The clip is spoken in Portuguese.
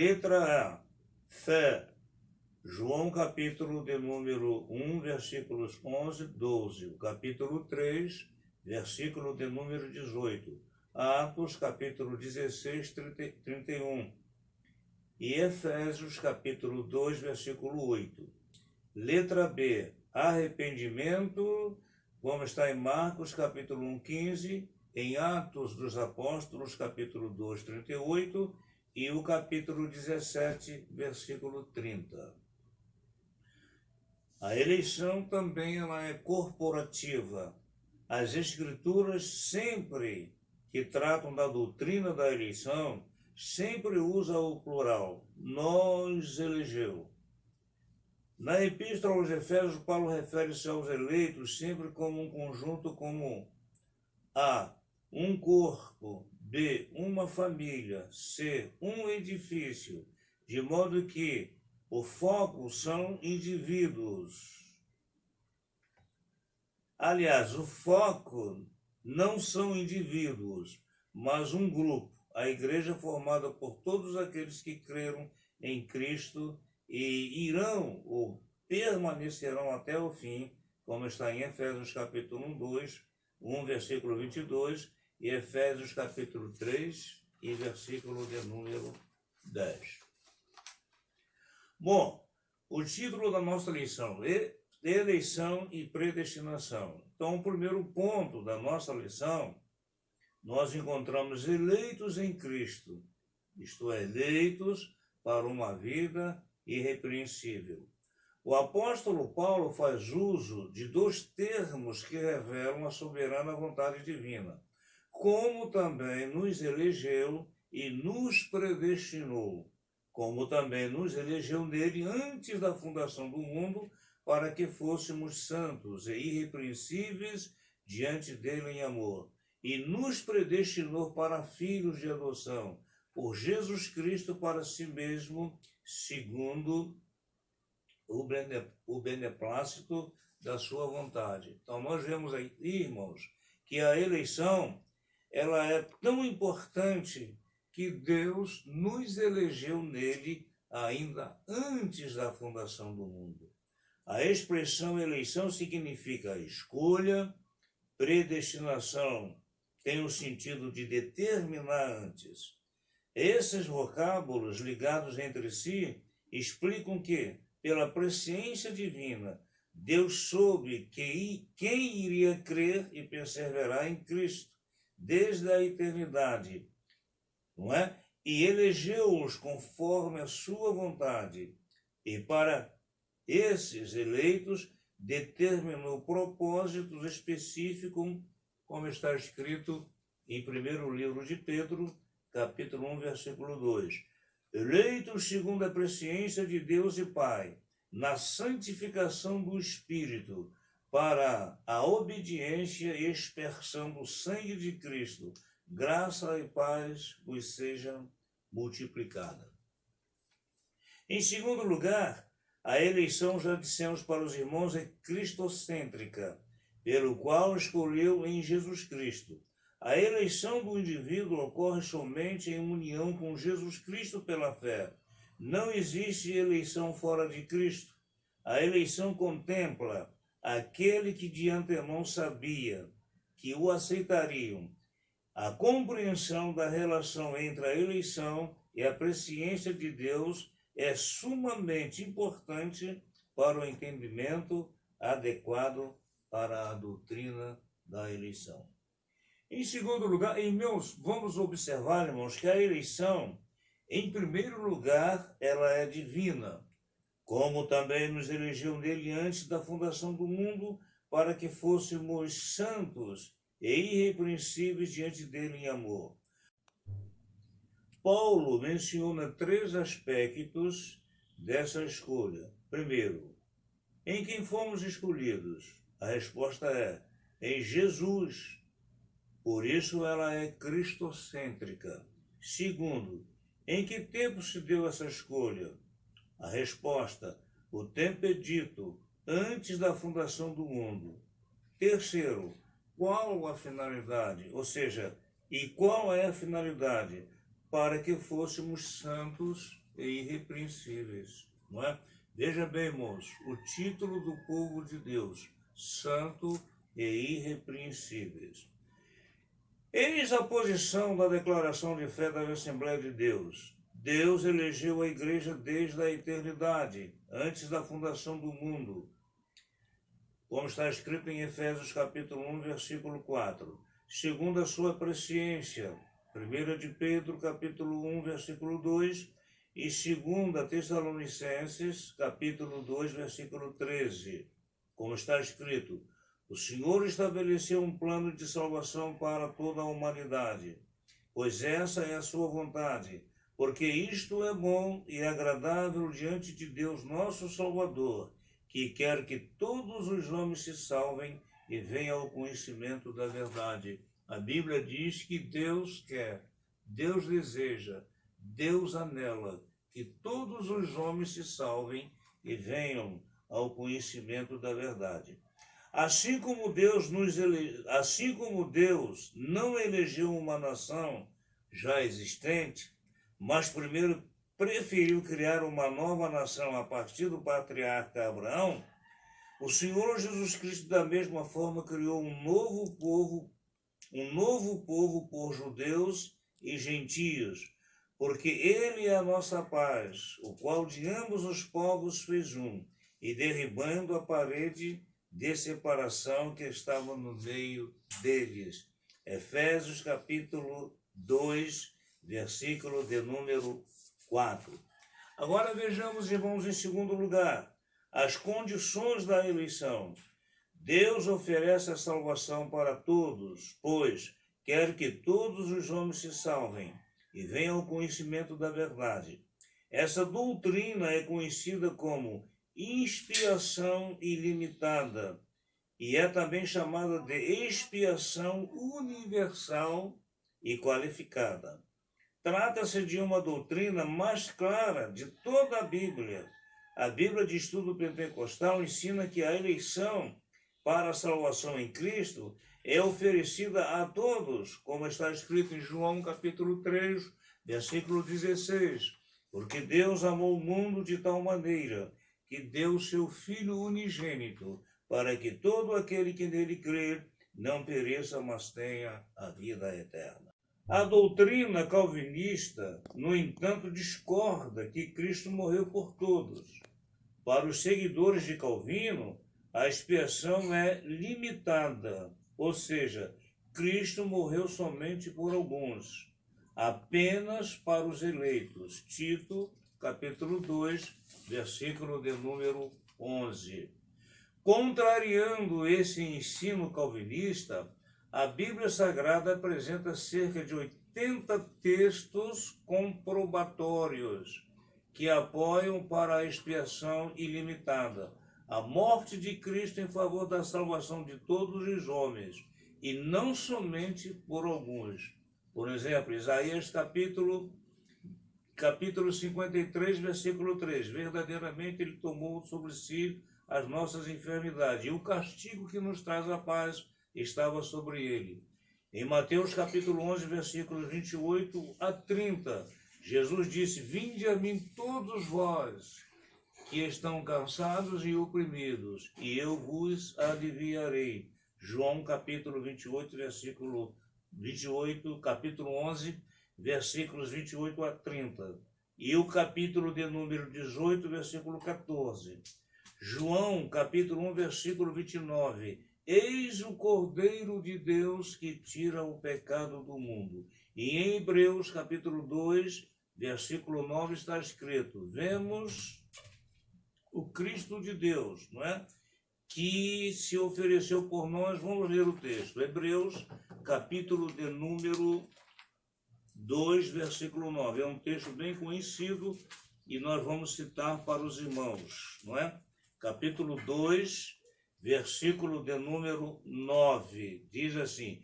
Letra A, fé. João capítulo de número 1, versículos 11 e 12. O capítulo 3, versículo de número 18. Atos capítulo 16, 31. E Efésios capítulo 2, versículo 8. Letra B, arrependimento, como está em Marcos capítulo 1, 15, em Atos dos Apóstolos capítulo 2, 38 e o capítulo 17, versículo 30. A eleição também ela é corporativa. As escrituras sempre que tratam da doutrina da eleição, sempre usa o plural, nos elegeu. Na Epístola aos Efésios, Paulo refere-se aos eleitos sempre como um conjunto comum. A, um corpo. B, uma família. C, um edifício. De modo que o foco são indivíduos. Aliás, o foco não são indivíduos, mas um grupo. A igreja formada por todos aqueles que creram em Cristo e irão ou permanecerão até o fim, como está em Efésios capítulo 1, versículo 22, e Efésios capítulo 3 e versículo de número 10. Bom, o título da nossa lição é eleição e predestinação. Então, o primeiro ponto da nossa lição, nós encontramos eleitos em Cristo, isto é, eleitos para uma vida irrepreensível. O apóstolo Paulo faz uso de dois termos que revelam a soberana vontade divina, como também nos elegeu e nos predestinou, como também nos elegeu nele antes da fundação do mundo, para que fôssemos santos e irrepreensíveis diante dele em amor, e nos predestinou para filhos de adoção, por Jesus Cristo para si mesmo, segundo o beneplácito da sua vontade. Então nós vemos aí, irmãos, que a eleição ela é tão importante que Deus nos elegeu nele ainda antes da fundação do mundo. A expressão eleição significa escolha, predestinação tem o sentido de determinar antes. Esses vocábulos ligados entre si explicam que, pela presciência divina, Deus soube quem iria crer e perseverar em Cristo desde a eternidade, não é? E elegeu-os conforme a sua vontade. E para esses eleitos determinou propósitos específicos, como está escrito em primeiro livro de Pedro, capítulo 1, versículo 2. Eleitos segundo a presciência de Deus e Pai, na santificação do Espírito, para a obediência e expersão do sangue de Cristo, graça e paz vos sejam multiplicadas. Em segundo lugar, a eleição, já dissemos para os irmãos, é cristocêntrica, pelo qual escolheu em Jesus Cristo. A eleição do indivíduo ocorre somente em união com Jesus Cristo pela fé. Não existe eleição fora de Cristo. A eleição contempla aquele que de antemão sabia que o aceitariam. A compreensão da relação entre a eleição e a presciência de Deus é sumamente importante para o entendimento adequado para a doutrina da eleição. Em segundo lugar, irmãos, vamos observar, irmãos, que a eleição, em primeiro lugar, ela é divina, como também nos elegeu nele antes da fundação do mundo, para que fôssemos santos e irrepreensíveis diante dele em amor. Paulo menciona 3 aspectos dessa escolha. Primeiro, em quem fomos escolhidos? A resposta é em Jesus. Por isso ela é cristocêntrica. Segundo, em que tempo se deu essa escolha? A resposta, o tempo é dito antes da fundação do mundo. Terceiro, qual a finalidade? Ou seja, e qual é a finalidade? para que fôssemos santos e irrepreensíveis, não é? Veja bem, irmãos, o título do povo de Deus, santo e irrepreensíveis. Eis a posição da declaração de fé da Assembleia de Deus. Deus elegeu a igreja desde a eternidade, antes da fundação do mundo, como está escrito em Efésios capítulo 1, versículo 4. Segundo a sua presciência, 1 de Pedro capítulo 1, versículo 2, e 2 Tessalonicenses capítulo 2, versículo 13, como está escrito: o Senhor estabeleceu um plano de salvação para toda a humanidade, pois essa é a sua vontade, porque isto é bom e agradável diante de Deus nosso Salvador, que quer que todos os homens se salvem e venham ao conhecimento da verdade. A Bíblia diz que Deus quer, Deus deseja, Deus anela que todos os homens se salvem e venham ao conhecimento da verdade. Assim como Deus não elegeu uma nação já existente, mas primeiro preferiu criar uma nova nação a partir do patriarca Abraão, o Senhor Jesus Cristo da mesma forma criou um novo povo por judeus e gentios, porque ele é a nossa paz, o qual de ambos os povos fez um, e derribando a parede de separação que estava no meio deles. Efésios capítulo 2, versículo de número 4. Agora vejamos, irmãos, em segundo lugar, as condições da eleição. Deus oferece a salvação para todos, pois quer que todos os homens se salvem e venham ao conhecimento da verdade. Essa doutrina é conhecida como expiação ilimitada e é também chamada de expiação universal e qualificada. Trata-se de uma doutrina mais clara de toda a Bíblia. A Bíblia de Estudo Pentecostal ensina que a eleição para a salvação em Cristo é oferecida a todos, como está escrito em João capítulo 3, versículo 16. Porque Deus amou o mundo de tal maneira que deu seu Filho unigênito, para que todo aquele que nele crer não pereça, mas tenha a vida eterna. A doutrina calvinista, no entanto, discorda que Cristo morreu por todos. Para os seguidores de Calvino, a expiação é limitada, ou seja, Cristo morreu somente por alguns, apenas para os eleitos. Tito, capítulo 2, versículo de número 11. Contrariando esse ensino calvinista, a Bíblia Sagrada apresenta cerca de 80 textos comprobatórios que apoiam para a expiação ilimitada, a morte de Cristo em favor da salvação de todos os homens, e não somente por alguns. Por exemplo, Isaías capítulo 53, versículo 3. Verdadeiramente ele tomou sobre si as nossas enfermidades, e o castigo que nos traz a paz estava sobre ele. Em Mateus capítulo 11, versículos 28 a 30, Jesus disse: vinde a mim todos vós que estão cansados e oprimidos, e eu vos aliviarei. João capítulo 28, versículo 28, capítulo 11, versículos 28 a 30. E o capítulo de número 18, versículo 14. João capítulo 1, versículo 29. Eis o Cordeiro de Deus que tira o pecado do mundo. E em Hebreus capítulo 2, versículo 9 está escrito: vemos o Cristo de Deus, não é? Que se ofereceu por nós. Vamos ler o texto. Hebreus capítulo de número 2, versículo 9. É um texto bem conhecido e nós vamos citar para os irmãos, não é? Capítulo 2, versículo de número 9. Diz assim: